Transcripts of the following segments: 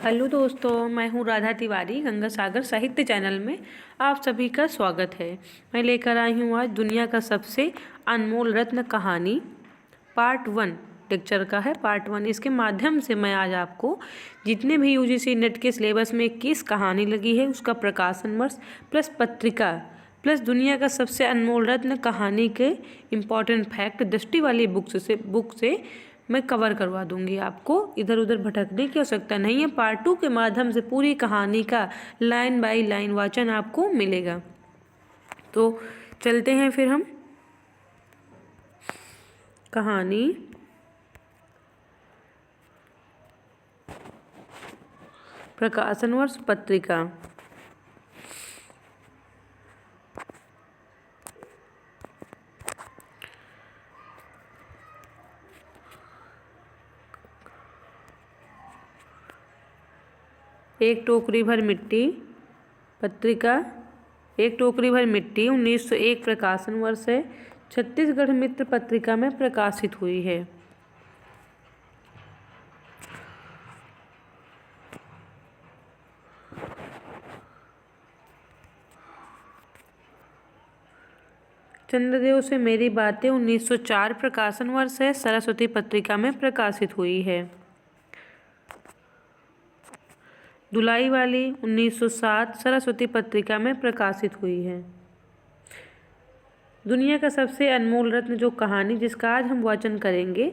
Hello दोस्तों, मैं हूँ राधा तिवारी। गंगा सागर साहित्य चैनल में आप सभी का स्वागत है। मैं लेकर आई हूँ आज दुनिया का सबसे अनमोल रत्न कहानी पार्ट 1 लेक्चर का है। पार्ट 1 इसके माध्यम से मैं आज आपको जितने भी यूजीसी नेट के सिलेबस में किस कहानी लगी है उसका प्रकाशन वर्ष प्लस पत्रिका प्लस दुनिया का सबसे अनमोल रत्न कहानी के इम्पॉर्टेंट फैक्ट दृष्टि वाली बुक से मैं कवर करवा दूंगी। आपको इधर उधर भटकने की आवश्यकता नहीं है। पार्ट 2 के माध्यम से पूरी कहानी का लाइन बाय लाइन वाचन आपको मिलेगा। तो चलते हैं फिर हम कहानी प्रकाशन वर्ष पत्रिका। एक टोकरी भर मिट्टी पत्रिका, एक टोकरी भर मिट्टी 1901 प्रकाशन वर्ष है। छत्तीसगढ़ मित्र पत्रिका में प्रकाशित हुई है। चंद्रदेव से मेरी बातें 1904 प्रकाशन वर्ष है। सरस्वती पत्रिका में प्रकाशित हुई है। दुलाई वाली 1907 सरस्वती पत्रिका में प्रकाशित हुई है। दुनिया का सबसे अनमोल रत्न जो कहानी जिसका आज हम वाचन करेंगे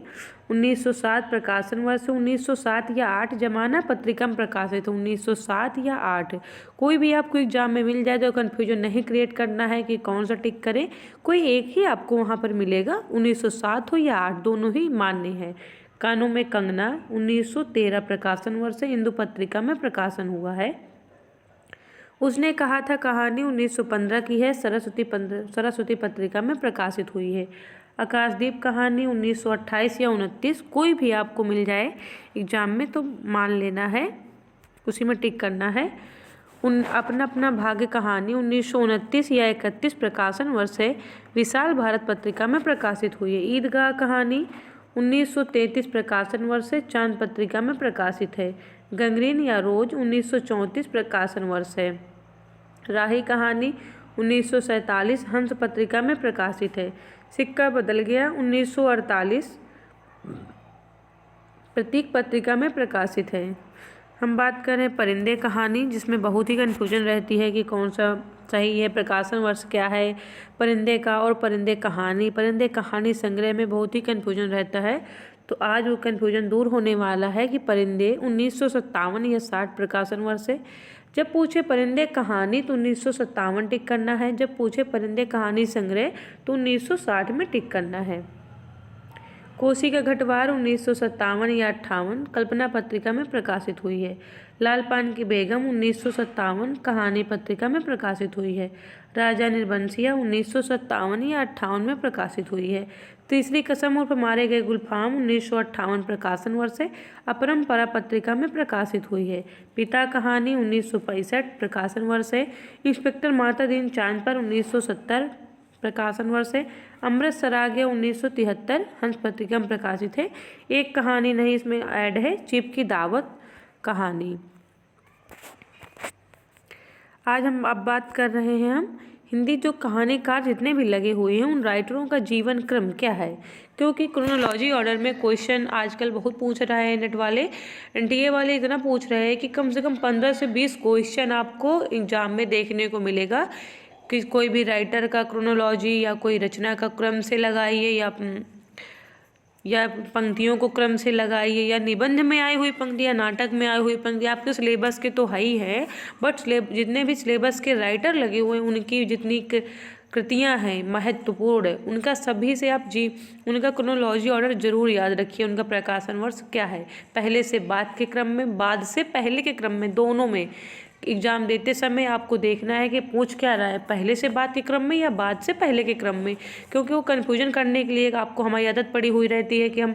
1907 प्रकाशन वर्ष 1907 या 8 जमाना पत्रिका में प्रकाशित है। 1907 या 8 कोई भी आपको एग्जाम में मिल जाए तो कन्फ्यूजन नहीं क्रिएट करना है कि कौन सा टिक करें। कोई एक ही आपको वहाँ पर मिलेगा। 1907 हो या 8 दोनों ही मान्य है। कानों में कंगना 1913 प्रकाशन वर्ष से हिंदू पत्रिका में प्रकाशन हुआ है। उसने कहा था कहानी 1915 की है। सरस्वती पत्रिका में प्रकाशित हुई है। आकाशदीप कहानी 1928 या 29 कोई भी आपको मिल जाए एग्जाम में तो मान लेना है, उसी में टिक करना है। अपना अपना भाग्य कहानी 1929 या 31 प्रकाशन वर्ष है। विशाल भारत पत्रिका में प्रकाशित हुई है। ईदगाह कहानी 1933 प्रकाशन वर्ष से चांद पत्रिका में प्रकाशित है। गंगरीन या रोज 1934 प्रकाशन वर्ष है। राही कहानी 1947 हंस पत्रिका में प्रकाशित है। सिक्का बदल गया 1948 प्रतीक पत्रिका में प्रकाशित है। हम बात करें परिंदे कहानी जिसमें बहुत ही कन्फ्यूजन रहती है कि कौन सा सही है, प्रकाशन वर्ष क्या है परिंदे का, और परिंदे कहानी संग्रह में बहुत ही कन्फ्यूजन रहता है। तो आज वो कन्फ्यूजन दूर होने वाला है कि परिंदे 1957 या 60 प्रकाशन वर्ष है। जब पूछे परिंदे कहानी तो 1957 टिक करना है। जब पूछे परिंदे कहानी संग्रह तो 1960 में टिक करना है। कोसी का घटवार 1957 या 58 कल्पना पत्रिका में प्रकाशित हुई है। लाल पान की बेगम 1957 कहानी पत्रिका में प्रकाशित हुई है। राजा निर्बंसिया 1957 या 58 में प्रकाशित हुई है। तीसरी कसम और मारे गए गुलफाम 1958 प्रकाशन वर्ष से अपरंपरा पत्रिका में प्रकाशित हुई है। पिता कहानी 1965 प्रकाशन वर्ष है। इंस्पेक्टर माता दीन चांद पर 1970 प्रकाशन वर्ष है। अमृत सराग्या 1973 हंस पत्रिका में प्रकाशित है। एक कहानी नहीं इसमें ऐड है, चिप की दावत कहानी। आज हम अब बात कर रहे हैं हम हिंदी जो कहानीकार जितने भी लगे हुए हैं उन राइटरों का जीवन क्रम क्या है, क्योंकि क्रोनोलॉजी ऑर्डर में क्वेश्चन आजकल बहुत पूछ रहा है। नेट वाले एनटीए वाले इतना पूछ रहे हैं कि कम से कम 15 से 20 क्वेश्चन आपको एग्जाम में देखने को मिलेगा कि कोई भी राइटर का क्रोनोलॉजी या कोई रचना का क्रम से लगाइए या पंक्तियों को क्रम से लगाइए या निबंध में आई हुई पंक्ति या नाटक में आई हुई पंक्ति। आपके सिलेबस के तो है ही है, बट जितने भी सिलेबस के राइटर लगे हुए हैं उनकी जितनी कृतियां हैं महत्वपूर्ण उनका सभी से आप उनका क्रोनोलॉजी ऑर्डर जरूर याद रखिए। उनका प्रकाशन वर्ष क्या है, पहले से बाद के क्रम में, बाद से पहले के क्रम में, दोनों में एग्जाम देते समय आपको देखना है कि पूछ क्या रहा है, पहले से बाद के क्रम में या बाद से पहले के क्रम में। क्योंकि वो कन्फ्यूजन करने के लिए आपको हमारी आदत पड़ी हुई रहती है कि हम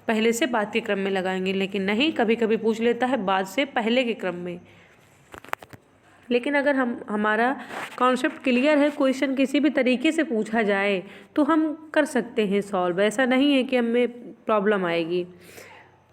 पहले से बाद के क्रम में लगाएंगे, लेकिन नहीं, कभी कभी पूछ लेता है बाद से पहले के क्रम में। लेकिन अगर हमारा कॉन्सेप्ट क्लियर है, क्वेश्चन किसी भी तरीके से पूछा जाए तो हम कर सकते हैं सॉल्व। ऐसा नहीं है कि हमें प्रॉब्लम आएगी।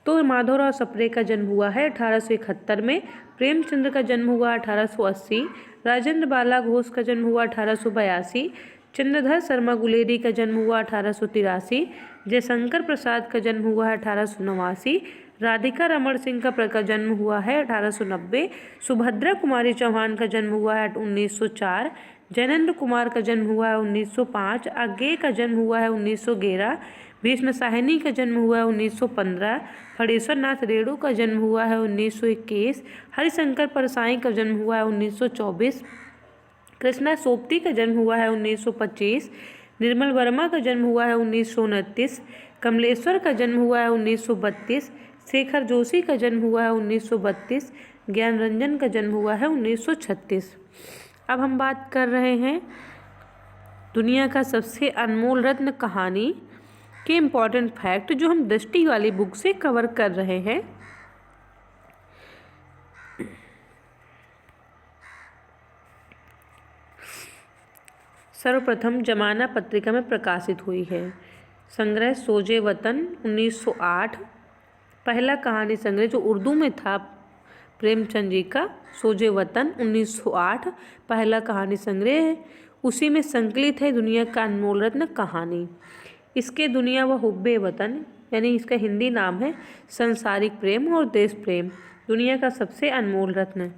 तो माधवराव सप्रे का जन्म हुआ है 1871 में, प्रेमचंद्र का जन्म हुआ 1880, राजेंद्र बाला घोष का जन्म हुआ 1882, चंद्रधर शर्मा गुलेरी का जन्म हुआ 1883, जयशंकर प्रसाद का जन्म हुआ है 1889, राधिका रमण सिंह का जन्म हुआ है 1890, सुभद्रा कुमारी चौहान का जन्म हुआ है 1904, जैनेन्द्र कुमार का जन्म हुआ है 1905, आज्ञे का जन्म हुआ है 1911, भीष्म साहनी का जन्म हुआ है 1915, फणीश्वर नाथ रेणु का जन्म हुआ है 1921, हरिशंकर परसाई का जन्म हुआ है 1924, कृष्णा सोपती का जन्म हुआ है 1925, निर्मल वर्मा का जन्म हुआ है 1929, कमलेश्वर का जन्म हुआ है 1932, शेखर जोशी का जन्म हुआ है 1932, ज्ञान रंजन का जन्म हुआ है 1936। अब हम बात कर रहे हैं दुनिया का सबसे अनमोल रत्न कहानी के इम्पॉर्टेंट फैक्ट, जो हम दृष्टि वाली बुक से कवर कर रहे हैं। सर्वप्रथम जमाना पत्रिका में प्रकाशित हुई है। संग्रह सोजे वतन 1908, पहला कहानी संग्रह जो उर्दू में था प्रेमचंद जी का, सोजे वतन 1908 पहला कहानी संग्रह है। उसी में संकलित है दुनिया का अनमोल रत्न कहानी। इसके दुनिया व हुब्बे वतन यानी इसका हिंदी नाम है संसारिक प्रेम और देश प्रेम, दुनिया का सबसे अनमोल रत्न।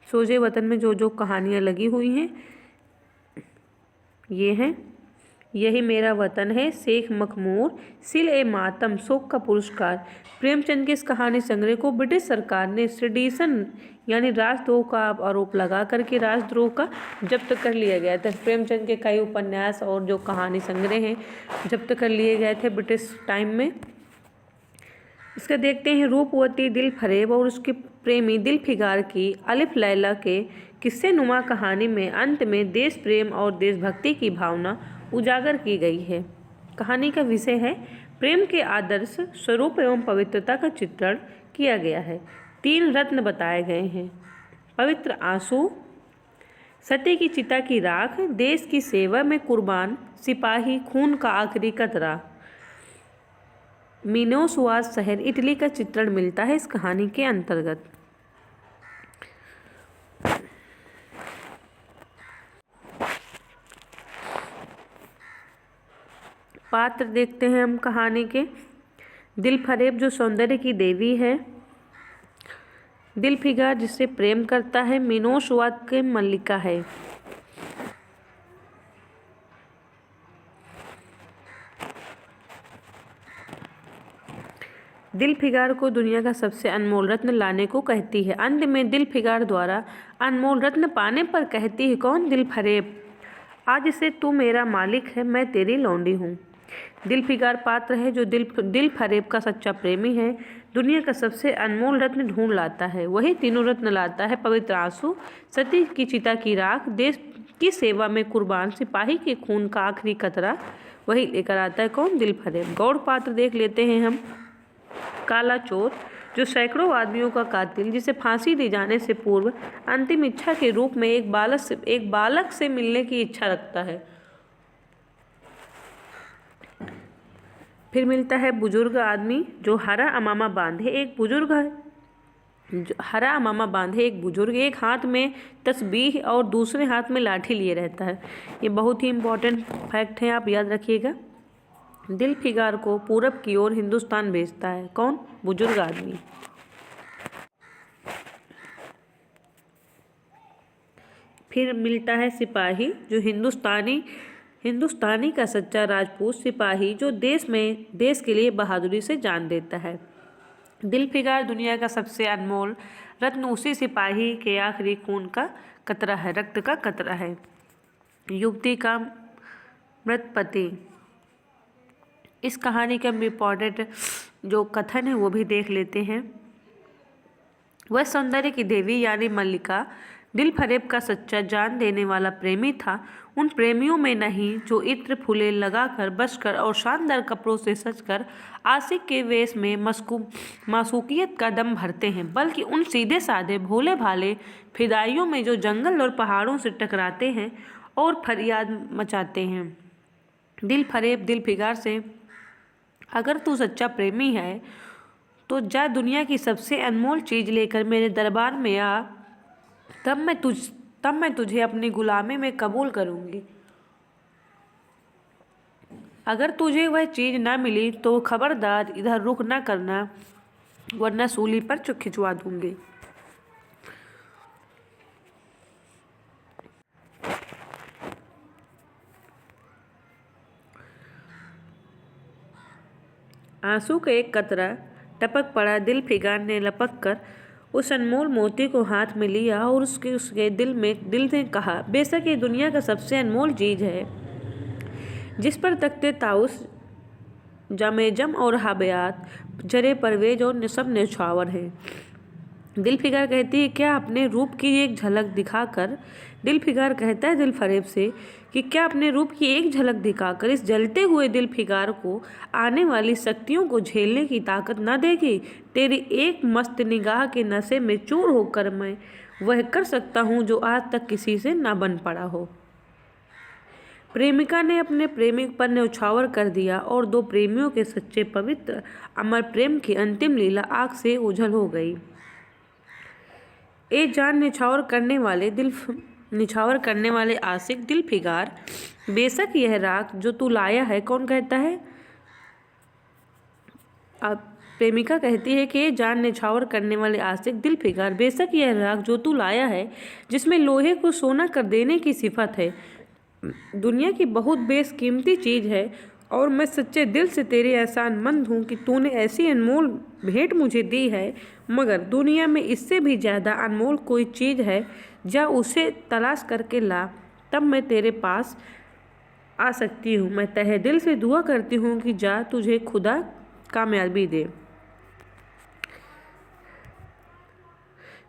सोजे वतन में जो जो कहानियाँ लगी हुई हैं ये हैं, यही मेरा वतन है, शेख मखमूर, सिल ए मातम, शोक का पुरस्कार। प्रेमचंद के इस कहानी संग्रह को ब्रिटिश सरकार ने सेडिशन यानी राजद्रोह का आरोप लगा करके राजद्रोह का जब्त कर लिया गया था। प्रेमचंद के कई उपन्यास और जो कहानी संग्रह हैं जब्त कर लिए गए थे ब्रिटिश टाइम में। इसका देखते हैं रूपवती दिल फरेब और उसके प्रेमी दिल फिगार की अलिफ लैला के किस्से नुमा कहानी में अंत में देश प्रेम और देशभक्ति की भावना उजागर की गई है। कहानी का विषय है प्रेम के आदर्श स्वरूप एवं पवित्रता का चित्रण किया गया है। 3 रत्न बताए गए हैं, पवित्र आंसू, सत्य की चिता की राख, देश की सेवा में कुर्बान सिपाही, खून का आखिरी कतरा। मिनोसुआज शहर इटली का चित्रण मिलता है इस कहानी के अंतर्गत। पात्र देखते हैं हम कहानी के। दिल फरेब जो सौंदर्य की देवी है, दिल फिगार जिससे प्रेम करता है, मिनोसुआज के मल्लिका है। दिल फिगार को दुनिया का सबसे अनमोल रत्न लाने को कहती है। अंत में दिल फिगार द्वारा अनमोल रत्न पाने पर कहती है कौन? दिल फरेब, आज से तू मेरा मालिक है, मैं तेरी लौंडी हूँ। दिल फिगार पात्र है जो दिल फरेब का सच्चा प्रेमी है, दुनिया का सबसे अनमोल रत्न ढूंढ लाता है। वही तीनों रत्न लाता है, पवित्र आंसू, सती की चिता की राख, देश की सेवा में कुर्बान सिपाही के खून का आखिरी कतरा। वही लेकर आता है कौन? दिल फरेब। गौड़ पात्र देख लेते हैं हम। काला चोर जो सैकड़ों आदमियों का कातिल, जिसे फांसी दी जाने से पूर्व अंतिम इच्छा के रूप में एक बालक से मिलने की इच्छा रखता है। फिर मिलता है बुजुर्ग आदमी जो हरा अमामा बांधे एक बुजुर्ग है, हरा अमामा बांधे एक बुजुर्ग, एक हाथ में तस्बीह और दूसरे हाथ में लाठी लिए रहता है। ये बहुत ही इम्पोर्टेंट फैक्ट है, आप याद रखिएगा। दिल फिगार को पूरब की ओर हिंदुस्तान भेजता है कौन? बुजुर्ग आदमी। फिर मिलता है सिपाही जो हिंदुस्तानी का सच्चा राजपूत सिपाही जो देश के लिए बहादुरी से जान देता है। दिल फिगार दुनिया का सबसे अनमोल रत्न उसी सिपाही के आखिरी खून का कतरा है, रक्त का कतरा है। युवती का मृत पति, इस कहानी का इम्पॉर्टेंट जो कथन है वो भी देख लेते हैं। वह सौंदर्य की देवी यानी मल्लिका दिल फरेब का सच्चा जान देने वाला प्रेमी था। उन प्रेमियों में नहीं जो इत्र फूले लगाकर बसकर और शानदार कपड़ों से सजकर आशिक के वेश में मासूकियत का दम भरते हैं, बल्कि उन सीधे साधे भोले भाले फिदाइयों में जो जंगल और पहाड़ों से टकराते हैं और फरियाद मचाते हैं। दिल फरेब दिल फिगार से अगर तू सच्चा प्रेमी है तो जा दुनिया की सबसे अनमोल चीज़ लेकर मेरे दरबार में आ, तब मैं तुझे अपनी गुलामी में कबूल करूँगी। अगर तुझे वह चीज़ ना मिली तो खबरदार इधर रुख ना करना, वरना सूली पर खिंचवा दूँगी। आंसू का एक कतरा टपक पड़ा। दिलफिकार ने लपक कर उस अनमोल मोती को हाथ में लिया और उसके दिल ने कहा, बेशक ये दुनिया का सबसे अनमोल चीज़ है, जिस पर तख्ते ताउस, जामेजम और हाबयात, जरे परवेज और सब न्यौछावर हैं। दिलफिकार कहती है, क्या अपने रूप की एक झलक दिखाकर दिलफिकार कहता है दिलफरेब से कि क्या अपने रूप की एक झलक दिखाकर इस जलते हुए दिलफिकार को आने वाली शक्तियों को झेलने की ताकत न देगी। तेरी एक मस्त निगाह के नशे में चूर होकर मैं वह कर सकता हूँ जो आज तक किसी से ना बन पड़ा हो। प्रेमिका ने अपने प्रेमिक पर न्यौछावर कर दिया और दो प्रेमियों के सच्चे पवित्र अमर प्रेम की अंतिम लीला आग से ओझल हो गई। ए जान निछावर करने वाले आशिक दिलफिकार, बेशक यह राग जो तू लाया है, कौन कहता है? अब प्रेमिका कहती है कि जान निछावर करने वाले आशिक दिलफिकार, बेशक यह राग जो तू लाया है, जिसमें लोहे को सोना कर देने की सिफत है, दुनिया की बहुत बेशकीमती चीज़ है और मैं सच्चे दिल से तेरे एहसानमंद हूँ कि तूने ऐसी अनमोल भेंट मुझे दी है। मगर दुनिया में इससे भी ज़्यादा अनमोल कोई चीज़ है, जा उसे तलाश करके ला, तब मैं तेरे पास आ सकती हूँ। मैं तहे दिल से दुआ करती हूँ कि जा तुझे खुदा कामयाबी दे।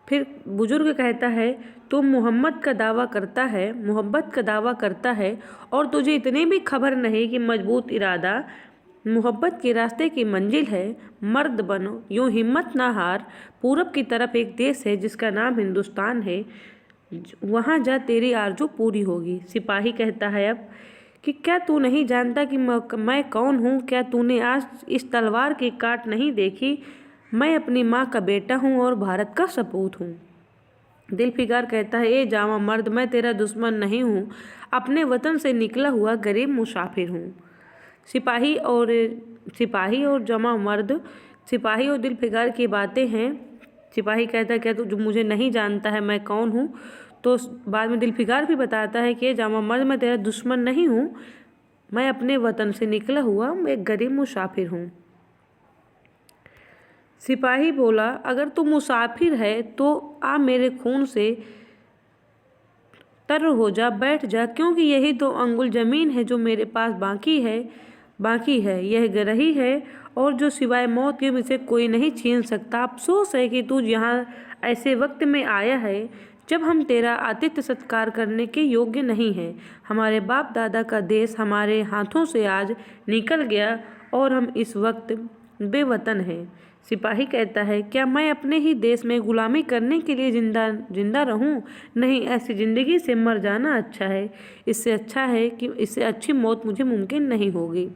फिर बुजुर्ग कहता है, तू मोहब्बत का दावा करता है और तुझे इतनी भी खबर नहीं कि मजबूत इरादा मोहब्बत के रास्ते की मंजिल है। मर्द बनो, यूँ हिम्मत ना हार, पूरब की तरफ एक देश है जिसका नाम हिंदुस्तान है, वहाँ जा तेरी आरज़ू पूरी होगी। सिपाही कहता है अब कि क्या तू नहीं जानता कि मैं कौन हूँ? क्या तूने आज इस तलवार की काट नहीं देखी? मैं अपनी माँ का बेटा हूँ और भारत का सपूत हूँ। दिलफिकार कहता है, ए जावा मर्द, मैं तेरा दुश्मन नहीं हूँ, अपने वतन से निकला हुआ गरीब मुसाफिर हूँ। सिपाही और दिलफिकार की बातें हैं। सिपाही कहता है, क्या तू मुझे नहीं जानता है मैं कौन हूँ? तो बाद में दिलफिकार भी बताता है कि जामा मर्द, मैं तेरा दुश्मन नहीं हूँ, मैं अपने वतन से निकला हुआ एक गरीब मुसाफिर हूँ। सिपाही बोला, अगर तू मुसाफिर है तो आ मेरे खून से तर हो जा, बैठ जा, क्योंकि यही तो अंगुल ज़मीन है जो मेरे पास बाकी है, यह गरही है और जो सिवाय मौत के मुझसे कोई नहीं छीन सकता। अफसोस है कि तू यहाँ ऐसे वक्त में आया है जब हम तेरा आतिथ्य सत्कार करने के योग्य नहीं हैं। हमारे बाप दादा का देश हमारे हाथों से आज निकल गया और हम इस वक्त बेवतन हैं। सिपाही कहता है, क्या मैं अपने ही देश में गुलामी करने के लिए जिंदा रहूं? नहीं, ऐसी ज़िंदगी से मर जाना अच्छा है। इससे अच्छी मौत मुझे मुमकिन नहीं होगी।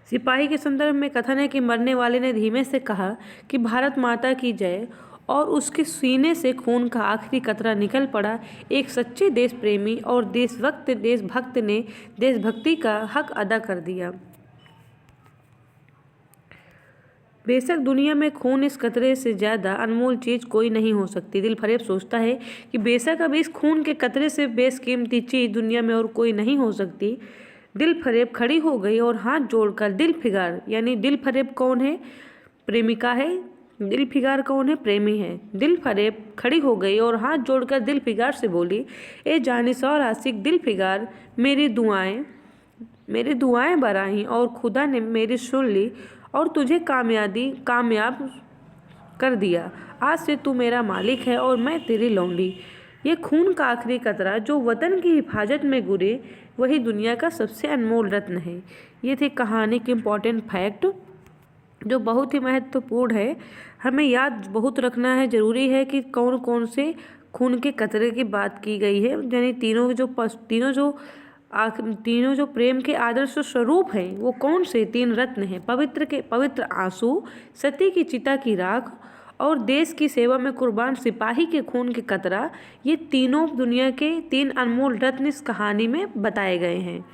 सिपाही के संदर्भ में कथन है कि मरने वाले ने धीमे से कहा कि भारत माता की जय, और उसके सीने से खून का आखिरी कतरा निकल पड़ा। एक सच्चे देश प्रेमी और देशभक्त ने देशभक्ति का हक अदा कर दिया। बेशक दुनिया में खून इस कतरे से ज़्यादा अनमोल चीज़ कोई नहीं हो सकती। दिलफरेब सोचता है कि बेशक अब इस खून के कतरे से बेशकीमती चीज़ दुनिया में और कोई नहीं हो सकती। दिलफरेब खड़ी हो गई और हाथ जोड़कर दिलफिकार, यानी दिलफरेब कौन है? प्रेमिका है। दिलफिकार कौन है? प्रेमी है। दिलफरेब खड़ी हो गई और हाथ जोड़कर दिलफिकार से बोली, ए जानिसार आशिक दिलफिकार, मेरी दुआएं बराईं और खुदा ने मेरी सुन ली और तुझे कामयाब कर दिया। आज से तू मेरा मालिक है और मैं तेरी लौंडी। ये खून का आखिरी कतरा जो वतन की हिफाजत में गिरे, वही दुनिया का सबसे अनमोल रत्न है। ये थे कहानी के इम्पॉर्टेंट फैक्ट जो बहुत ही महत्वपूर्ण है। हमें याद बहुत रखना है, ज़रूरी है कि कौन कौन से खून के कतरे की बात की गई है। यानी तीनों जो तीनों जो प्रेम के आदर्श स्वरूप हैं वो कौन से 3 रत्न हैं? पवित्र आंसू, सती की चिता की राख और देश की सेवा में कुर्बान सिपाही के खून के कतरा। ये तीनों दुनिया के 3 अनमोल रत्न इस कहानी में बताए गए हैं,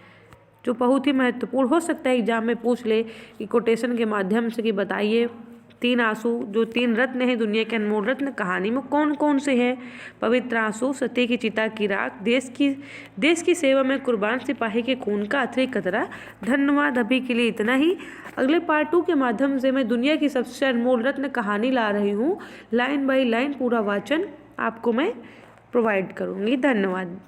जो बहुत ही महत्वपूर्ण हो सकता है एग्जाम में पूछ ले कि कोटेशन के माध्यम से कि बताइए 3 आंसू जो 3 रत्न हैं दुनिया के अनमोल रत्न कहानी में कौन कौन से हैं? पवित्र आंसू, सती की चिता की राख, देश की सेवा में कुर्बान सिपाही के खून का आखिरी कतरा। धन्यवाद, अभी के लिए इतना ही। अगले पार्ट 2 के माध्यम से मैं दुनिया की सबसे अनमोल रत्न कहानी ला रही हूँ। लाइन बाय लाइन पूरा वाचन आपको मैं प्रोवाइड करूँगी। धन्यवाद।